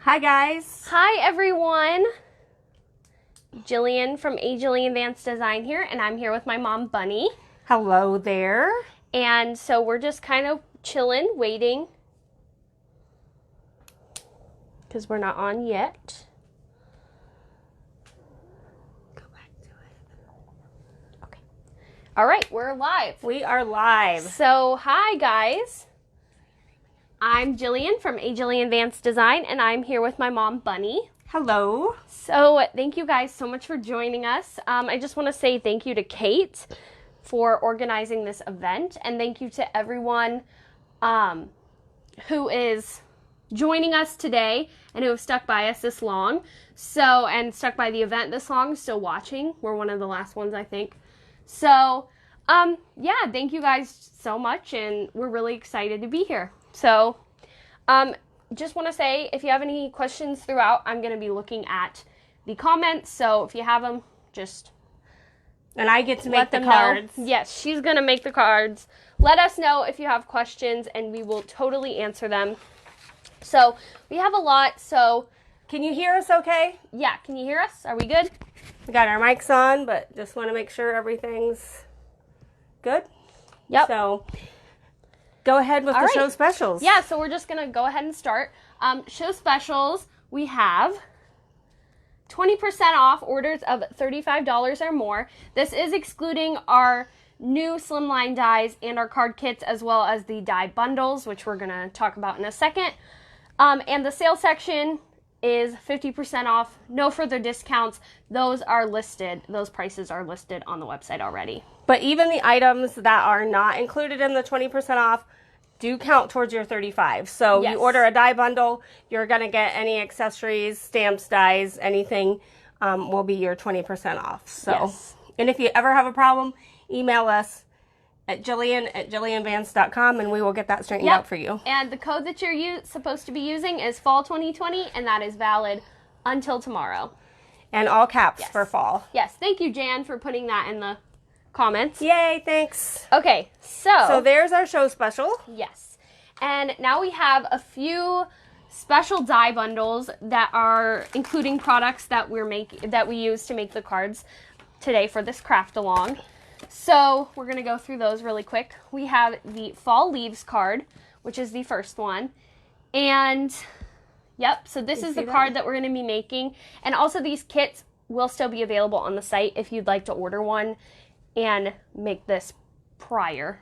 Hi guys. Hi everyone. Jillian from Jillian Dies Design here, and I'm here with my mom Bunny. Hello there. And so we're just kind of chilling, waiting, because we're not on yet. Go back to it. Okay. All right, we're live. We are live. So hi guys. I'm Jillian from Jillian Dies Design, and I'm here with my mom Bunny. Hello. So thank you guys so much for joining us. I just want to say thank you to Kate for organizing this event, and thank you to everyone who is joining us today and who have stuck by us this long. And stuck by the event this long, still watching. We're one of the last ones, I think. So, yeah, thank you guys so much, and we're really excited to be here. So, just want to say, if you have any questions throughout, I'm going to be looking at the comments. So if you have them, just and I get to make the cards. Know. Yes, she's going to make the cards. Let us know if you have questions, and we will totally answer them. So we have a lot. So can you hear us okay? Yeah, can you hear us? Are we good? We got our mics on, but just want to make sure everything's good. Yep. So go ahead with the show specials. Yeah, so we're just going to go ahead and start. Show specials, we have 20% off orders of $35 or more. This is excluding our new Slimline dies and our card kits, as well as the die bundles, which we're going to talk about in a second. And the sale section is 50% off. No further discounts. Those are listed. Those prices are listed on the website already. But even the items that are not included in the 20% off do count towards your $35. So yes. You order a die bundle, you're going to get any accessories, stamps, dies, anything will be your 20% off. So, yes. And if you ever have a problem, email us at jillian@jillianvance.com, and we will get that straightened out for you. And the code that you're supposed to be using is fall 2020, and that is valid until tomorrow. And all caps for fall. Yes. Thank you, Jan, for putting that in the comments. Yay, thanks. Okay, so there's our show special. Yes. And now we have a few special die bundles that are including products that we use to make the cards today for this craft along. So we're going to go through those really quick. We have the Fall Leaves card, which is the first one. And yep, so this is the card that we're going to be making. And also these kits will still be available on the site if you'd like to order one and make this prior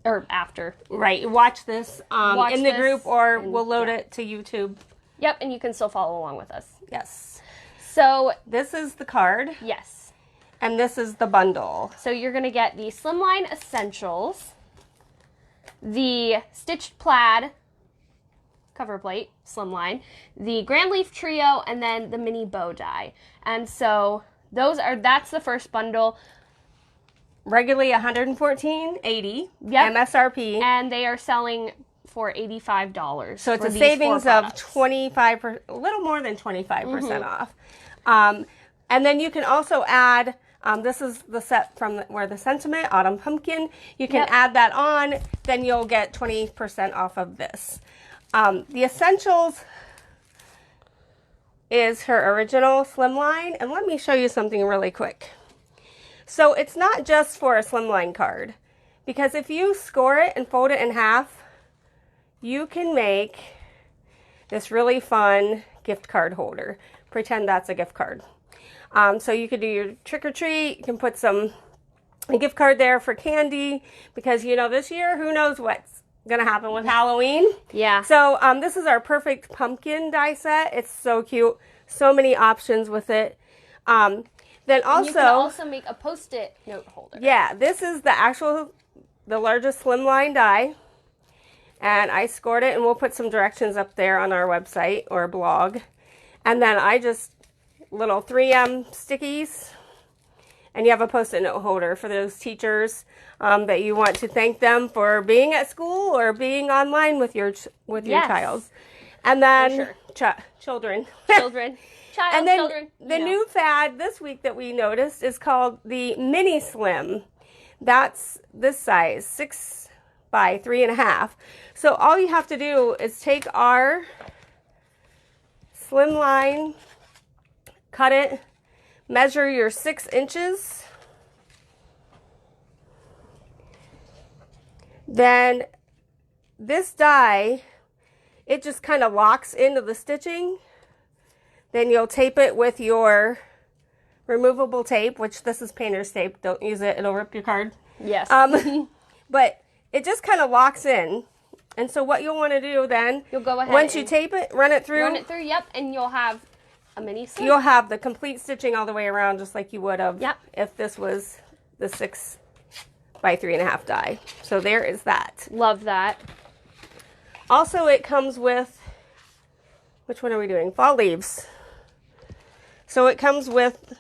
or after. Right. Watch this in the group, or we'll load it to YouTube. Yep, and you can still follow along with us. Yes. So this is the card. Yes. And this is the bundle. So you're going to get the Slimline Essentials, the Stitched Plaid cover plate, Slimline, the Grand Leaf Trio, and then the mini bow die. And so that's the first bundle. Regularly $114.80 MSRP. And they are selling for $85. So it's a savings of 25%, a little more than 25% off. And then you can also add, this is the set from where the Sentiment, Autumn Pumpkin. You can add that on, then you'll get 20% off of this. The Essentials is her original Slimline. And let me show you something really quick. So it's not just for a Slimline card, because if you score it and fold it in half, you can make this really fun gift card holder. Pretend that's a gift card. So you could do your trick or treat. You can put a gift card there for candy, because this year, who knows what's going to happen with Halloween. Yeah. So this is our perfect pumpkin die set. It's so cute. So many options with it. Then also, you can also make a Post-it note holder. Yeah, this is the largest Slimline die. And I scored it, and we'll put some directions up there on our website or blog. And then little 3M stickies. And you have a Post-it note holder for those teachers that you want to thank them for being at school or being online with your child. And then children. And then the new fad this week that we noticed is called the Mini Slim. That's this size, 6 by 3.5. So all you have to do is take our Slimline, cut it, measure your 6 inches. Then this die, it just kind of locks into the stitching. Then you'll tape it with your removable tape, which this is painter's tape. Don't use it, it'll rip your card. Yes. But it just kind of locks in. And so what you'll want to do then, you'll go ahead once you tape it, run it through. Yep, and you'll have a mini slip. You'll have the complete stitching all the way around, just like you would have if this was the 6 by 3.5 die. So there is that. Love that. Also, it comes with, which one are we doing? Fall leaves. So it comes with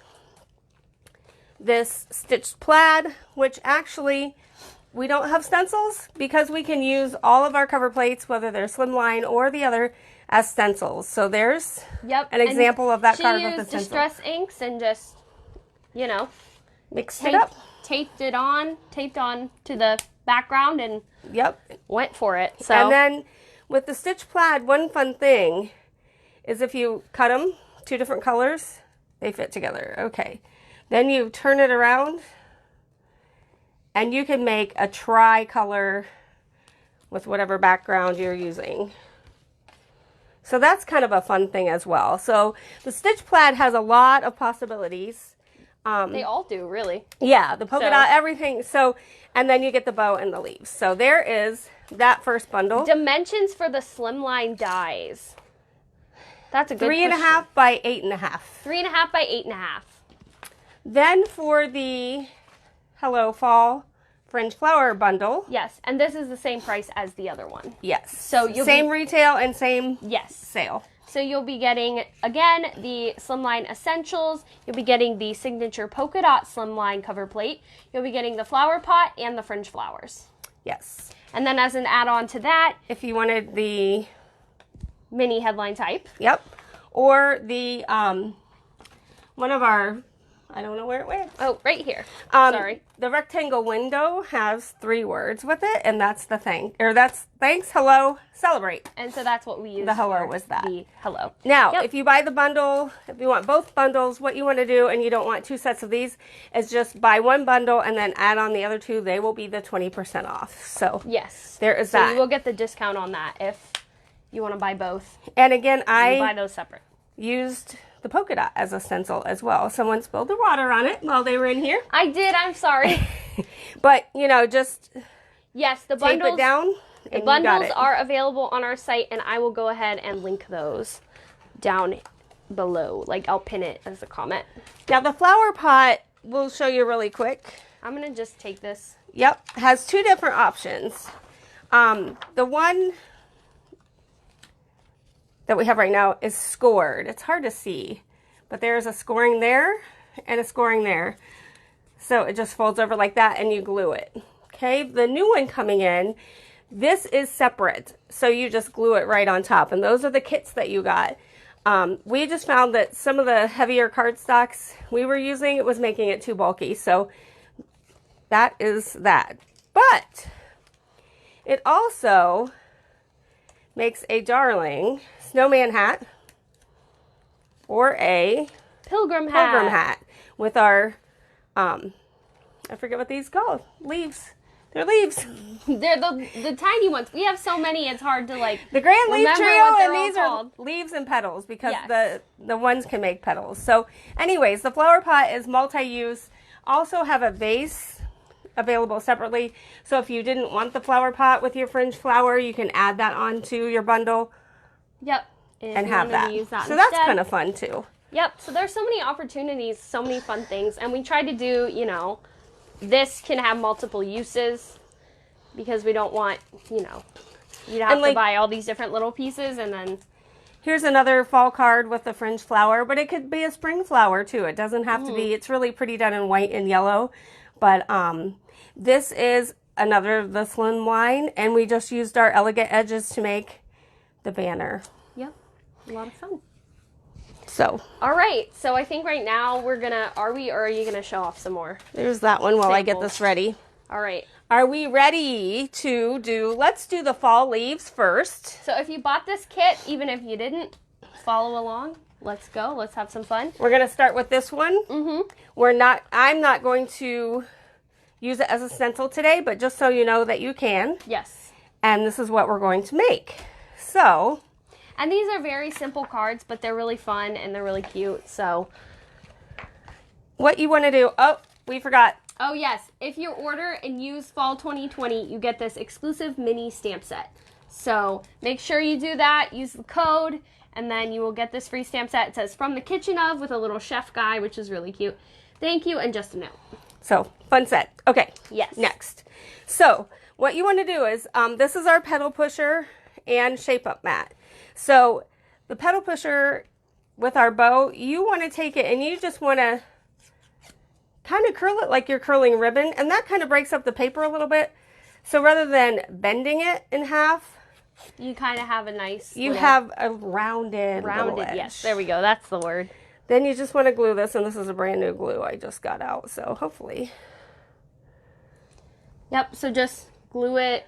this stitched plaid, which actually we don't have stencils because we can use all of our cover plates, whether they're slimline or the other, as stencils. So there's an example of that card with the stencil. She used Distress inks and just, you know, mixed it up. Taped on to the background and went for it. So. And then with the stitch plaid, one fun thing is if you cut them 2 different colors, they fit together. Okay. Then you turn it around and you can make a tri-color with whatever background you're using. So that's kind of a fun thing as well. So the stitch plaid has a lot of possibilities. They all do, really. Yeah, the polka dot, everything. So, and then you get the bow and the leaves. So there is that first bundle. Dimensions for the Slimline dies. That's a good 3.5 by 8.5. 3.5 by 8.5. Then for the Hello Fall Fringe Flower bundle. Yes, and this is the same price as the other one. Yes. So you'll same retail and same sale. So you'll be getting, again, the Slimline Essentials. You'll be getting the Signature Polka Dot Slimline cover plate. You'll be getting the flower pot and the fringe flowers. Yes. And then as an add-on to that, if you wanted the mini headline type. Yep. Or the, one of our, I don't know where it went. Oh, right here. Sorry. The rectangle window has 3 words with it, and that's the thing. Or that's thanks, hello, celebrate. And so that's what we use. The hello was that. The hello. Now, if you buy the bundle, if you want both bundles, what you want to do, and you don't want 2 sets of these, is just buy one bundle and then add on the other 2. They will be the 20% off. So yes, there is that. So you will get the discount on that if you want to buy both. And again, I buy those separate. Used the polka dot as a stencil as well. Someone spilled the water on it while they were in here. I did. I'm sorry. But, you know, just the bundles, tape it down. The bundles are available on our site, and I will go ahead and link those down below. Like, I'll pin it as a comment. Now, the flower pot, we'll show you really quick. I'm going to just take this. Yep. Has 2 different options. The one that we have right now is scored. It's hard to see, but there's a scoring there and a scoring there. So it just folds over like that and you glue it. Okay, the new one coming in, this is separate. So you just glue it right on top. And those are the kits that you got. We just found that some of the heavier cardstocks we were using, it was making it too bulky. So that is that. But it also makes a darling snowman hat or a pilgrim hat with our I forget what these called. Leaves. They're leaves. They're the tiny ones. We have so many it's hard to like the grand leaf trio, and these are leaves and petals because the ones can make petals. So anyways, the flower pot is multi-use. Also have a vase available separately. So if you didn't want the flower pot with your fringe flower, you can add that onto your bundle. Yep. And have that. So that's kind of fun too. Yep. So there's so many opportunities, so many fun things. And we try to do, you know, this can have multiple uses because we don't want, you know, you'd have to buy all these different little pieces and then. Here's another fall card with the fringe flower, but it could be a spring flower too. It doesn't have to be, it's really pretty done in white and yellow. But this is another of the Slimline, and we just used our elegant edges to make the banner. Yep. A lot of fun. So. All right. So I think right now we're going to, or are you going to show off some more? There's that one while I get this ready. All right. Are we ready to let's do the fall leaves first. So if you bought this kit, even if you didn't follow along. Let's go. Let's have some fun. We're going to start with this one. Mm-hmm. I'm not going to use it as a stencil today, but just so you know that you can. Yes. And this is what we're going to make. So. And these are very simple cards, but they're really fun and they're really cute. So. What you want to do. Oh, we forgot. Oh, yes. If you order and use Fall 2020, you get this exclusive mini stamp set. So make sure you do that. Use the code. And then you will get this free stamp set. It says from the kitchen of with a little chef guy, which is really cute. Thank you, and just a note. So, fun set. Okay. Yes. Next. So, what you want to do is, this is our petal pusher and shape up mat. So, the petal pusher with our bow, you want to take it and you just want to kind of curl it like you're curling ribbon. And that kind of breaks up the paper a little bit. So, rather than bending it in half, you kind of have a nice have a rounded edge. Yes, there we go. That's the word. Then you just want to glue this, and this is a brand new glue I just got out, so hopefully. Yep, so just glue it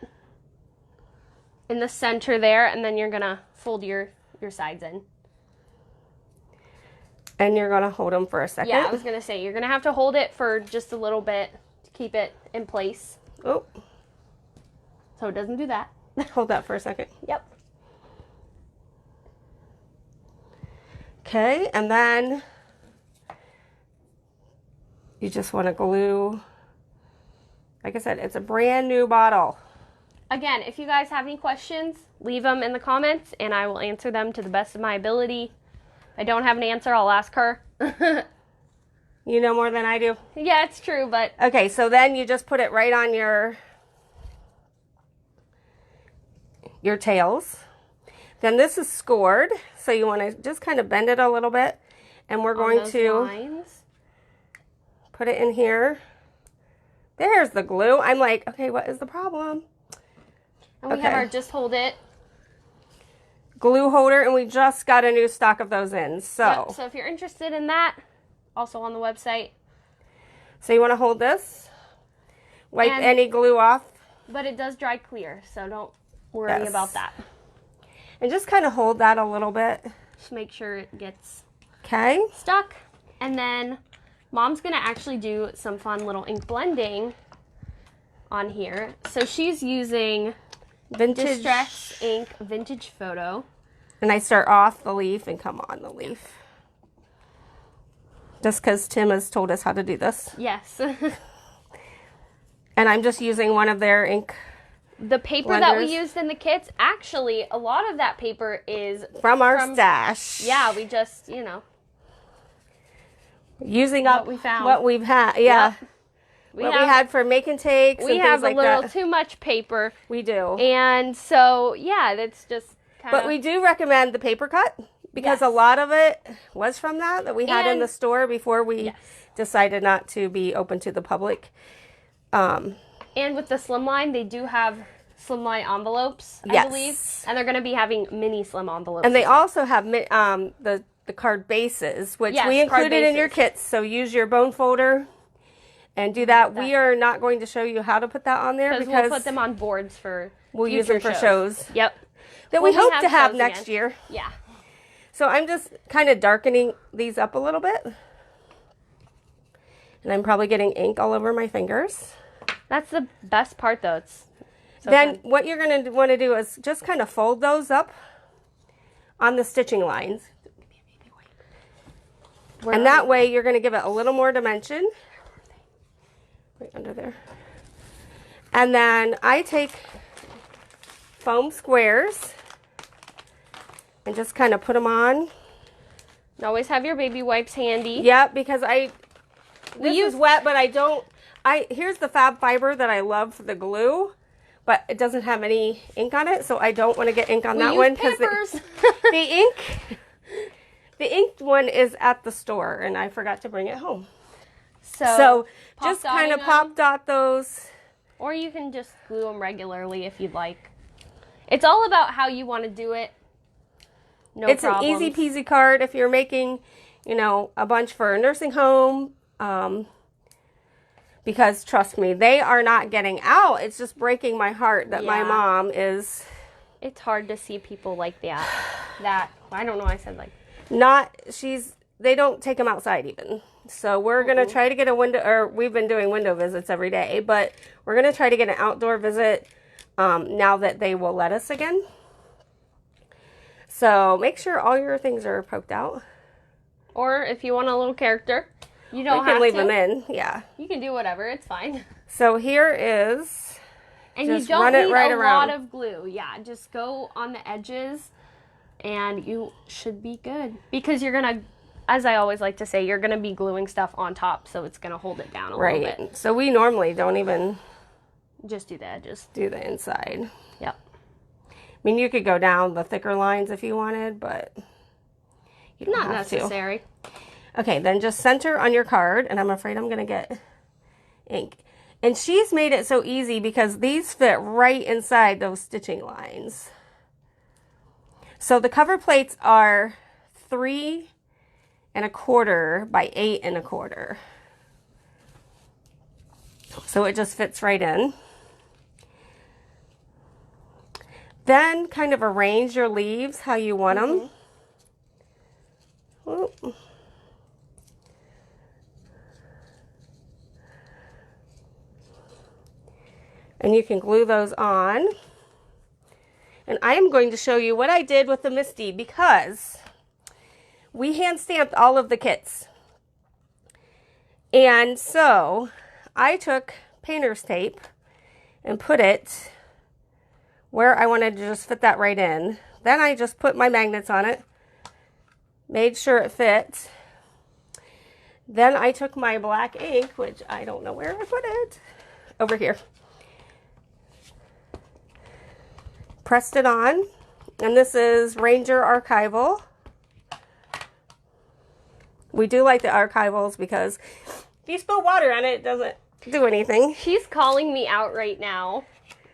in the center there, and then you're going to fold your sides in. And you're going to hold them for a second. Yeah, I was going to say, you're going to have to hold it for just a little bit to keep it in place. Oh. So it doesn't do that. Hold that for a second. Yep. Okay, and then you just want to glue. Like I said, it's a brand new bottle. Again, if you guys have any questions, leave them in the comments, and I will answer them to the best of my ability. If I don't have an answer, I'll ask her. You know more than I do. Yeah, it's true, but... Okay, so then you just put it right on your tails. Then this is scored, so you want to just kind of bend it a little bit. And we're going to lines. Put it in here. There's the glue. I'm like, okay, what is the problem? And we have our just hold it glue holder, and we just got a new stock of those in. So, yep, so if you're interested in that, also on the website. So you want to hold this, wipe any glue off. But it does dry clear, so don't worry about that. And just kind of hold that a little bit. Just make sure it gets stuck. And then Mom's going to actually do some fun little ink blending on here. So she's using Vintage Distress Ink Vintage Photo. And I start off the leaf and come on the leaf. Just because Tim has told us how to do this. Yes. And I'm just using one of their ink The paper blenders that we used in the kits, actually, a lot of that paper is from our stash. Yeah, we just, using what up we found. What we've had. Yeah. Yep. We had for make and takes. We and have things a little that. too much paper. We do. And so, yeah, that's just kind of... But we do recommend the paper cut because a lot of it was from that we had in the store before we decided not to be open to the public. And with the Slimline, they do have Slimline envelopes, I believe. And they're going to be having mini slim envelopes. And they also have the card bases, which we included in your kits. So use your bone folder and do that. We are not going to show you how to put that on there because we'll put them on boards for we'll use them for shows. Yep. That we hope to have next year. Yeah. So I'm just kind of darkening these up a little bit. And I'm probably getting ink all over my fingers. That's the best part, though. It's so then what you're going to want to do is just kind of fold those up on the stitching lines. And that way you're going to give it a little more dimension. Right under there. And then I take foam squares and just kind of put them on. Always have your baby wipes handy. Yep, because this is wet, but here's the Fab Fibre that I love for the glue, but it doesn't have any ink on it, so I don't want to get ink on that one because the inked one is at the store, and I forgot to bring it home. So just kind of pop dot those. Or you can just glue them regularly if you'd like. It's all about how you want to do it. It's an easy peasy card if you're making, a bunch for a nursing home. Because trust me, they are not getting out. It's just breaking my heart that my mom is. It's hard to see people like that I don't know why I said like. They don't take them outside even. So we're going to try to get a window, or we've been doing window visits every day, but we're going to try to get an outdoor visit now that they will let us again. So make sure all your things are poked out. Or if you want a little character, you don't have to. You can leave them in, yeah. You can do whatever, it's fine. So here is, and you don't need a lot of glue. Yeah, just go on the edges and you should be good. Because you're going to, as I always like to say, you're going to be gluing stuff on top, so it's going to hold it down a little bit. So we normally don't even just do the edges. Do the inside. Yep. I mean, you could go down the thicker lines if you wanted, but you don't have to. Not necessary. Okay, then just center on your card, and I'm afraid I'm going to get ink. And she's made it so easy because these fit right inside those stitching lines. So the cover plates are 3 1/4 by 8 1/4. So it just fits right in. Then kind of arrange your leaves how you want them. And you can glue those on. And I am going to show you what I did with the Misty because we hand stamped all of the kits. And so I took painter's tape and put it where I wanted to just fit that right in. Then I just put my magnets on it, made sure it fit. Then I took my black ink, which I don't know where I put it, over here. Pressed it on, and this is Ranger Archival. We do like the archivals because if you spill water on it, it doesn't do anything. She's calling me out right now.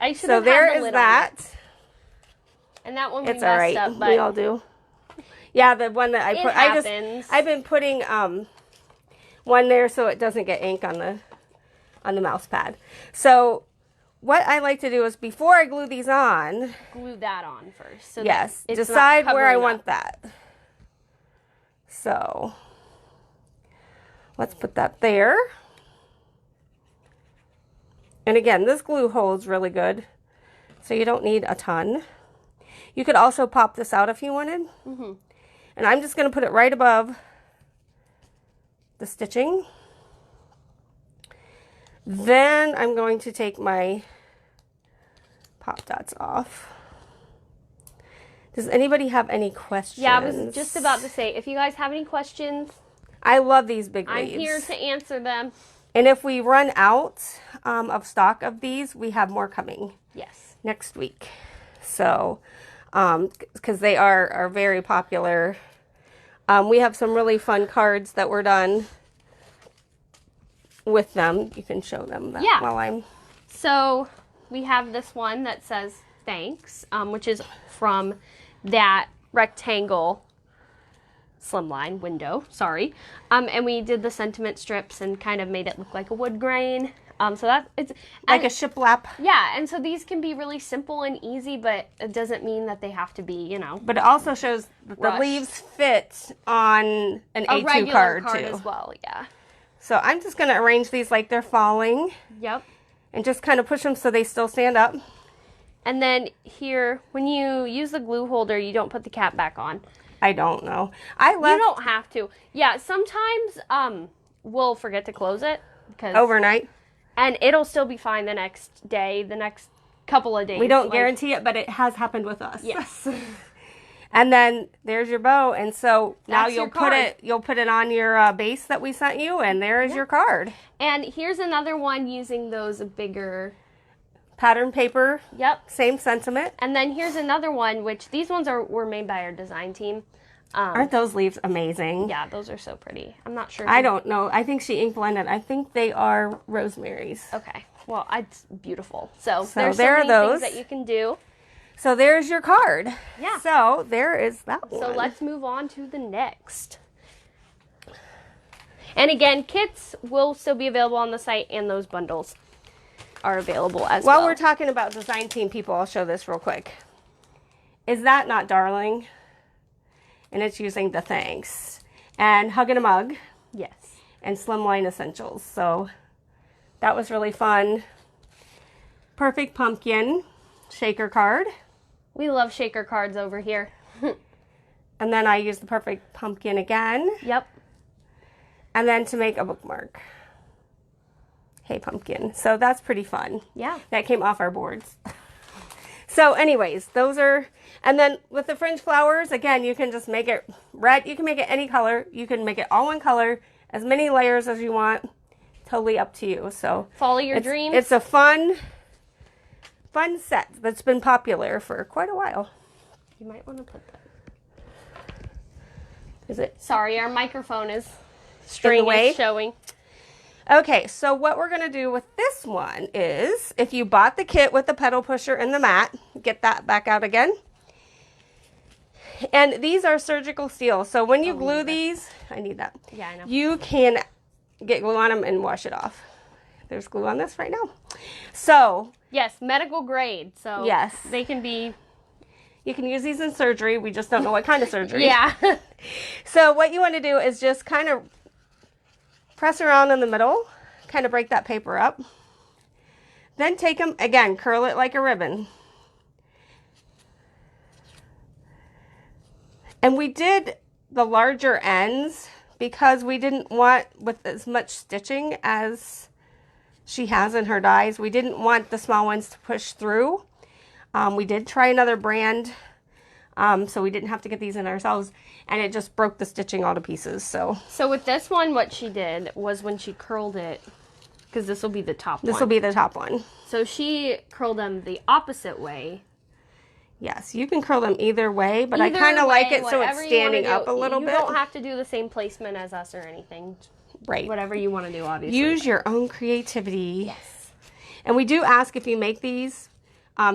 I should have had the there is lid that. On it. And that one we it's messed all right. up, but we all do. Yeah, the one that I put. Happens. I've been putting one there so it doesn't get ink on the mouse pad. So what I like to do is before I glue these on, glue that on first. So yes, decide where I want that. So let's put that there. And again, this glue holds really good, so you don't need a ton. You could also pop this out if you wanted. And I'm just going to put it right above the stitching. Then I'm going to take my pop dots off. Does anybody have any questions? Yeah, I was just about to say, if you guys have any questions, I love these big leaves. I'm here to answer them. And if we run out of stock of these, we have more coming. Yes. Next week. So, because they are very popular. We have some really fun cards that were done with them. You can show them that while I'm... So, we have this one that says thanks, which is from that rectangle slimline window, sorry. And we did the sentiment strips and kind of made it look like a wood grain. So that it's like a shiplap. Yeah, and so these can be really simple and easy, but it doesn't mean that they have to be, you know. But it also shows that the leaves fit on an A2 card too. As well, yeah. So I'm just going to arrange these like they're falling. Yep. And just kind of push them so they still stand up. And then here, when you use the glue holder, you don't put the cap back on. I don't know. You don't have to. Yeah, sometimes we'll forget to close it because overnight. And it'll still be fine the next day, the next couple of days. We don't guarantee it, but it has happened with us. Yes. And then there's your bow, and so now you'll put it on your base that we sent you, and there's your card. And here's another one using those bigger pattern paper. Yep. Same sentiment. And then here's another one, which these ones were made by our design team. Aren't those leaves amazing? Yeah, those are so pretty. I'm not sure. I don't know. I think she ink blended. I think they are rosemaries. Okay. Well, it's beautiful. So there are those things that you can do. So there's your card. Yeah. So there is that one. So let's move on to the next. And again, kits will still be available on the site, and those bundles are available as well. While we're talking about design team people, I'll show this real quick. Is that not darling? And it's using the Thanks and Hug and a Mug. Yes. And Slimline Essentials. So that was really fun. Perfect Pumpkin shaker card. We love shaker cards over here. And then I used the Perfect Pumpkin again. Yep. And then to make a bookmark. Hey Pumpkin. So that's pretty fun. Yeah. That came off our boards. So anyways, those are, and then with the Fringe flowers, again, you can just make it red. You can make it any color. You can make it all one color, as many layers as you want. Totally up to you. So follow your dreams. It's a fun set that's been popular for quite a while. You might want to put that. Is it? Sorry, our microphone is string is showing. Okay, so what we're going to do with this one is, if you bought the kit with the petal pusher and the mat, get that back out again. And these are surgical steel. So when you glue these, I need that. Yeah, I know. You can get glue on them and wash it off. There's glue on this right now. So. Yes, medical grade. So yes. They can be. You can use these in surgery. We just don't know what kind of surgery. Yeah. So what you want to do is just kind of press around in the middle, kind of break that paper up. Then take them, again, curl it like a ribbon. And we did the larger ends because we didn't want, with as much stitching as she has in her dies, we didn't want the small ones to push through. We did try another brand, so we didn't have to get these in ourselves, and it just broke the stitching all to pieces. So with this one, what she did was when she curled it, because this will be the top one. This will be the top one. So she curled them the opposite way. Yes, you can curl them either way, but I kind of like it so it's standing up a little bit. You don't have to do the same placement as us or anything. Right. Whatever you want to do, obviously. Use your own creativity. Yes. And we do ask if you make these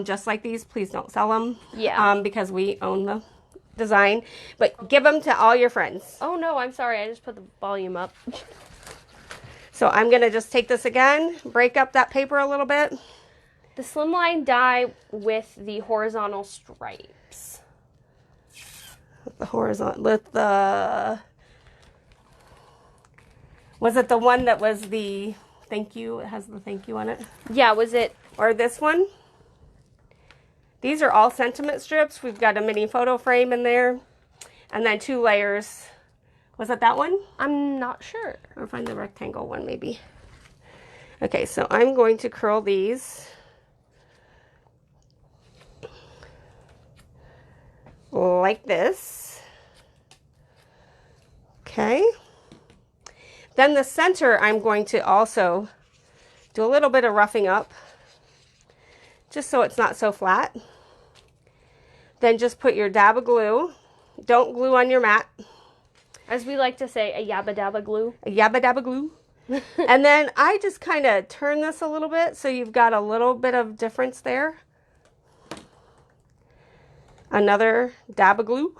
just like these, please don't sell them. Yeah. Because we own the design. But give them to all your friends. Oh, no, I'm sorry. I just put the volume up. So I'm going to just take this again, break up that paper a little bit. The Slimline die with the horizontal stripes. Was it the one that was the thank you? It has the thank you on it. Yeah, was it? Or this one? These are all sentiment strips. We've got a mini photo frame in there. And then 2 layers. Was it that one? I'm not sure. Or find the rectangle one maybe. Okay, so I'm going to curl these. Like this. Okay. Then the center, I'm going to also do a little bit of roughing up, just so it's not so flat. Then just put your dab of glue. Don't glue on your mat. As we like to say, a yabba dabba glue. A yabba dabba glue. And then I just kind of turn this a little bit so you've got a little bit of difference there. Another dab of glue.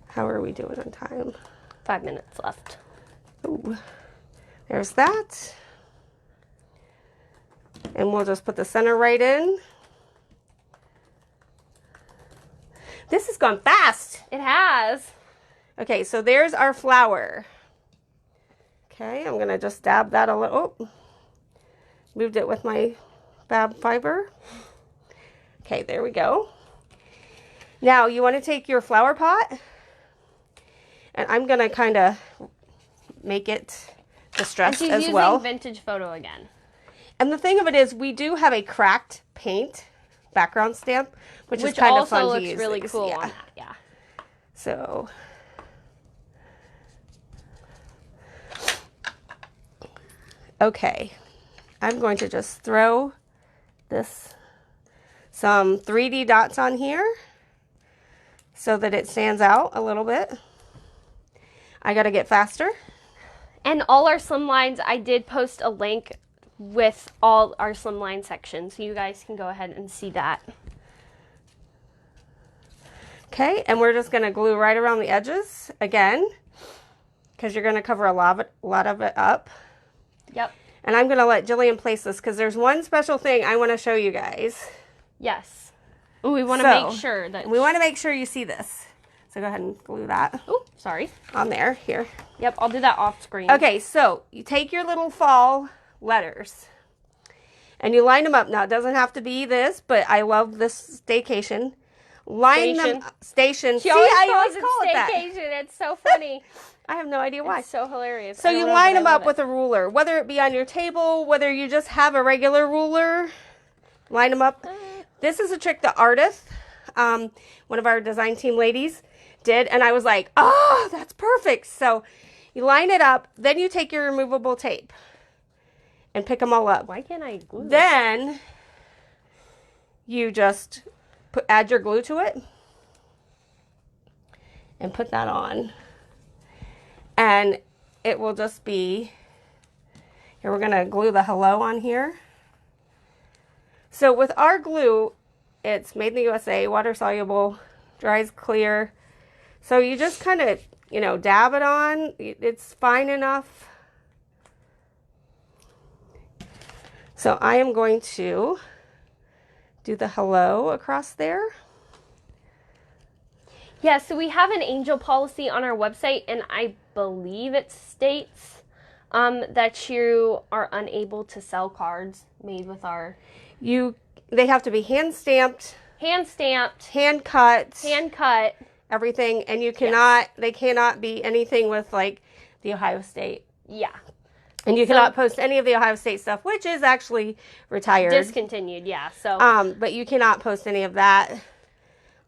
How are we doing on time? 5 minutes left. Ooh. There's that. And we'll just put the center right in. This has gone fast. It has. Okay, so there's our flower. Okay, I'm going to just dab that a little. Oh, moved it with my fab fiber. Okay, there we go. Now you want to take your flower pot, and I'm going to kind of make it distressed as well. She's using vintage photo again. And the thing of it is, we do have a cracked paint background stamp, which is kind of fun to use. Which also looks really cool yeah. on that, yeah. So, okay, I'm going to just throw some 3D dots on here so that it stands out a little bit. I got to get faster. And all our slimlines, I did post a link with all our slimline sections, so you guys can go ahead and see that. Okay, and we're just going to glue right around the edges again, because you're going to cover a lot of it up. Yep. And I'm going to let Jillian place this, because there's one special thing I want to show you guys. Yes. We want to make sure that... We want to make sure you see this. So go ahead and glue that. Oh, sorry. On there. Here. Yep, I'll do that off screen. Okay, so you take your little fall letters and you line them up. Now, it doesn't have to be this, but I love this staycation. Line them station. She always I calls always call it that. staycation. It's so funny. I have no idea why. It's so hilarious. So you line them up with a ruler, whether it be on your table, whether you just have a regular ruler. Line them up. This is a trick that Artist, one of our design team ladies, did, and I was like, oh, that's perfect. So you line it up, then you take your removable tape and pick them all up. Why can't I glue? Then you just add your glue to it and put that on, and it will just be, here we're going to glue the hello on here. So with our glue, it's made in the USA, water soluble, dries clear. So you just kind of, dab it on. It's fine enough. So I am going to do the hello across there. Yeah, so we have an angel policy on our website, and I believe it states that you are unable to sell cards made with our... They have to be hand stamped, hand cut, everything, and you cannot. They cannot be anything with like the Ohio State. Yeah, and you cannot post any of the Ohio State stuff, which is actually retired, discontinued. Yeah, so but you cannot post any of that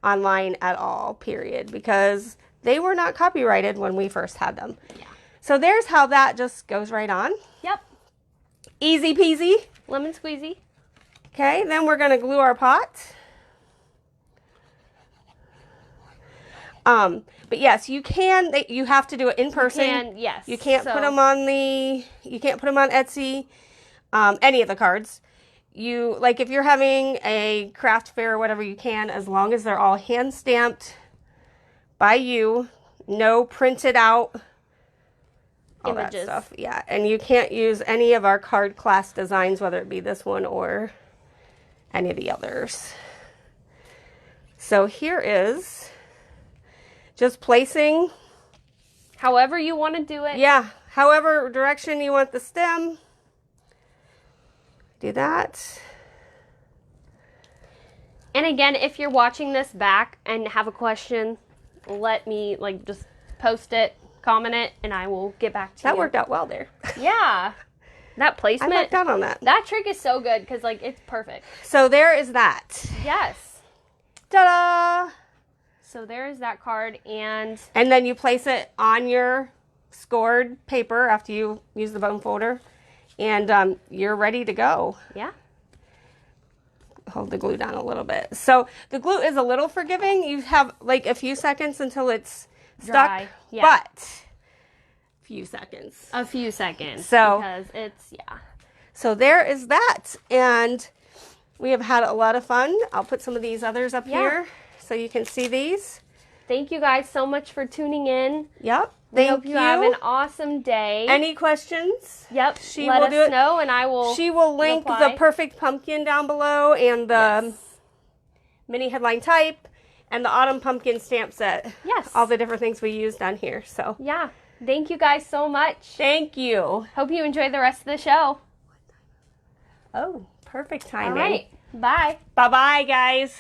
online at all. Period, because they were not copyrighted when we first had them. Yeah. So there's how that just goes right on. Yep. Easy peasy. Lemon squeezy. Okay, then we're going to glue our pot. But yes, you can. You have to do it in person. Yes. You can't put them on You can't put them on Etsy. Any of the cards. Like if you're having a craft fair or whatever, you can, as long as they're all hand stamped by you. No printed out. All images. That stuff. Yeah, and you can't use any of our card class designs, whether it be this one or any of the others. So here is just placing. However you want to do it. Yeah, however direction you want the stem. Do that. And again, if you're watching this back and have a question, let me just post it, comment it, and I will get back to you. That worked out well there. Yeah. That placement. I lucked out on that. That trick is so good because it's perfect. So there is that. Yes. Ta-da! So there is that card, and then you place it on your scored paper after you use the bone folder, and you're ready to go. Yeah. Hold the glue down a little bit. So the glue is a little forgiving. You have a few seconds until it's dry. Stuck, yeah. But few seconds. A few seconds. So because it's So there is that, and we have had a lot of fun. I'll put some of these others up here so you can see these. Thank you guys so much for tuning in. Yep. We hope you have an awesome day. Any questions? Yep. She Let will us do it. know, and I will. She will link the perfect pumpkin down below, and the mini headline type, and the autumn pumpkin stamp set. Yes. All the different things we used on here. So yeah. Thank you guys so much. Thank you. Hope you enjoy the rest of the show. Oh, perfect timing. All right. Bye. Bye-bye, guys.